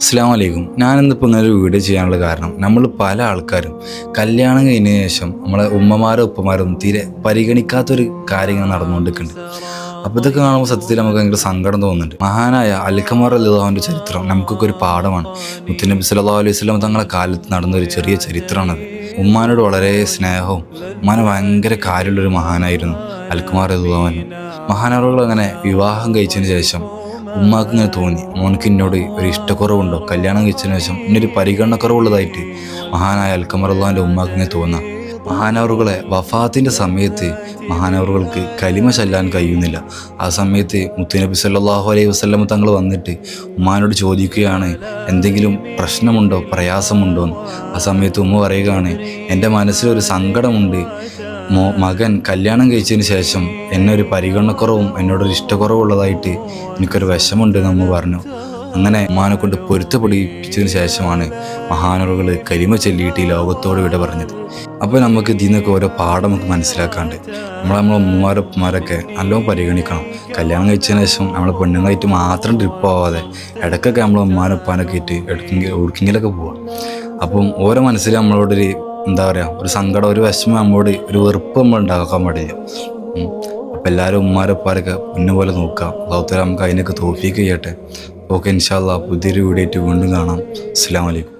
അസ്സലാമു അലൈക്കും. ഞാനിന്നിപ്പോൾ ഇങ്ങനെ ഒരു വീഡിയോ ചെയ്യാനുള്ള കാരണം നമ്മൾ പല ആൾക്കാരും കല്യാണം കഴിഞ്ഞ ശേഷം നമ്മളെ ഉമ്മമാരും ഉപ്പമാരും തീരെ പരിഗണിക്കാത്തൊരു കാര്യങ്ങൾ നടന്നുകൊണ്ടിരിക്കുന്നുണ്ട്. അപ്പോൾ ഇതൊക്കെ കാണുമ്പോൾ സത്യത്തിൽ നമുക്ക് ഭയങ്കര സങ്കടം തോന്നുന്നുണ്ട്. മഹാനായ അൽഖമർ റളിയല്ലാഹുവിൻ്റെ ചരിത്രം നമുക്കൊക്കെ ഒരു പാഠമാണ്. മുത്തുനബി സല്ലല്ലാഹു അലൈഹി വസല്ലം തങ്ങളുടെ കാലത്ത് നടന്നൊരു ചെറിയ ചരിത്രമാണത്. ഉമ്മാനോട് വളരെ സ്നേഹവും ഉമ്മാനെ ഭയങ്കര കാര്യമുള്ളൊരു മഹാനായിരുന്നു അൽഖമർ റളിയല്ലാഹു അൻഹു. മഹാനവറുകൾ അങ്ങനെ വിവാഹം കഴിച്ചതിന് ശേഷം ഉമ്മാക്ക് ഇങ്ങനെ തോന്നി, മോനക്ക് എന്നോട് ഒരു ഇഷ്ടക്കുറവുണ്ടോ, കല്യാണം കഴിച്ചതിന് ശേഷം ഇന്നൊരു പരിഗണനക്കുറവുള്ളതായിട്ട് മഹാനായ അൽഖമർ റളിയല്ലാഹുവിൻ്റെ ഉമ്മാക്ക് ഇങ്ങനെ തോന്നാം. മഹാനവറുകളെ വഫാത്തിൻ്റെ സമയത്ത് മഹാനവറുകൾക്ക് കലിമ ചൊല്ലാൻ കഴിയുന്നില്ല. ആ സമയത്ത് മുത്തുനബി സല്ലല്ലാഹു അലൈഹി വസല്ലം തങ്ങൾ വന്നിട്ട് ഉമ്മാനോട് ചോദിക്കുകയാണ്, എന്തെങ്കിലും പ്രശ്നമുണ്ടോ, പ്രയാസമുണ്ടോ എന്ന്. ആ സമയത്ത് ഉമ്മ പറയുകയാണ്, എൻ്റെ മനസ്സിലൊരു സങ്കടമുണ്ട്. മകൻ കല്യാണം കഴിച്ചതിന് ശേഷം എന്നെ ഒരു പരിഗണനക്കുറവും എന്നോടൊരു ഇഷ്ടക്കുറവുള്ളതായിട്ട് എനിക്കൊരു വിഷമമുണ്ട് എന്ന് അമ്മ പറഞ്ഞു. അങ്ങനെ ഉമ്മാനെ കൊണ്ട് പൊരുത്തപ്പെടിപ്പിച്ചതിന് ശേഷമാണ് മഹാനവറുകൾ കലിമ ചൊല്ലിയിട്ട് ഈ ലോകത്തോട് വിട പറഞ്ഞത്. അപ്പോൾ നമുക്ക് ഇതിൽ നിന്നൊക്കെ ഓരോ പാഠം നമുക്ക് മനസ്സിലാക്കാണ്ട് നമ്മളെ ഉമ്മമാരൊക്കെ നല്ലോണം പരിഗണിക്കണം. കല്യാണം കഴിച്ചതിന് ശേഷം നമ്മൾ പെണ്ണുങ്ങളായിട്ട് മാത്രം ട്രിപ്പ് പോവാതെ ഇടയ്ക്കൊക്കെ നമ്മളെ ഉമ്മാനൊപ്പാനൊക്കെ ആയിട്ട് എവിടെയെങ്കിലൊക്കെ പോവാം. അപ്പം ഓരോ മനസ്സിൽ നമ്മളോടൊരു എന്താ പറയുക, ഒരു സങ്കടം, ഒരു വിഷമം, നമ്മളോട് ഒരു വെറുപ്പ് നമ്മൾ ഉണ്ടാക്കാൻ പാടില്ല. അപ്പം എല്ലാവരും ഉമ്മാരൊപ്പാരൊക്കെ പൊന്നുപോലെ നോക്കാം. അല്ലാഹു തആല നമുക്ക് അതിനൊക്കെ തൗഫീഖ് ചെയ്യട്ടെ. ഓക്കെ, ഇൻഷാ അല്ലാഹ് പുതിയൊരു വീഡിയോ ആയിട്ട് വീണ്ടും കാണാം. അസ്സലാമു അലൈക്കും.